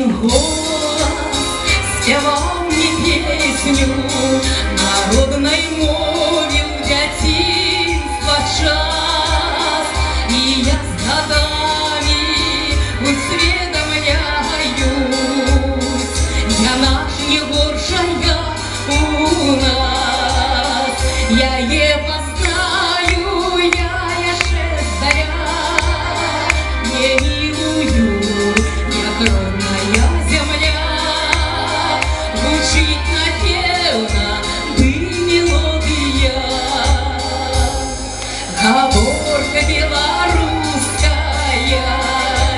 один голос спевал мне песню народной мове в детинства час, и я с годами усведомляюсь, я наш не горшая у нас, я его знаю, я шестая, не милую, я родная земля, звучит напевно бы мелодия, говорка белорусская,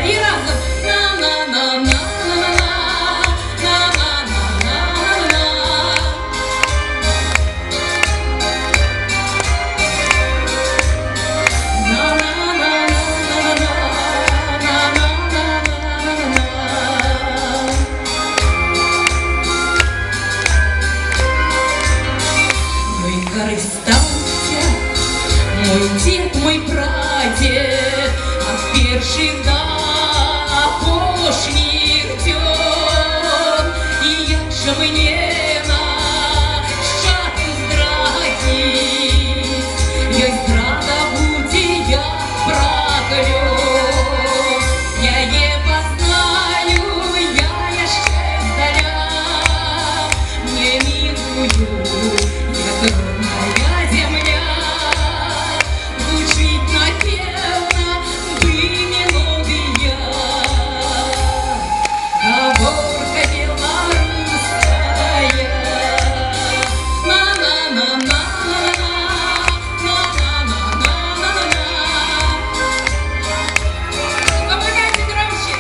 и разом на-на-на-на. Скористался мой дед, мой прадед от перших до апошніх дён, і як же мне нащадку здрадзіць, ёй здрада будзе як праклён, яе пазнаю я яшчэ здаля, мне мілую, як родная земля, звучит напевно бы мелодия, говорка белорусская, на-на-на-на-на-на, на-на-на-на-на-на. Помогайте громче.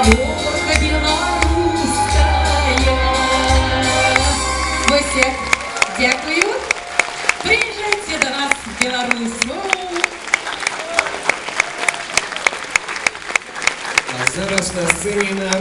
Говорка белорусская. Ось, дякую. Приїжджайте до нас в Білорусь. А зараз на сцені народ.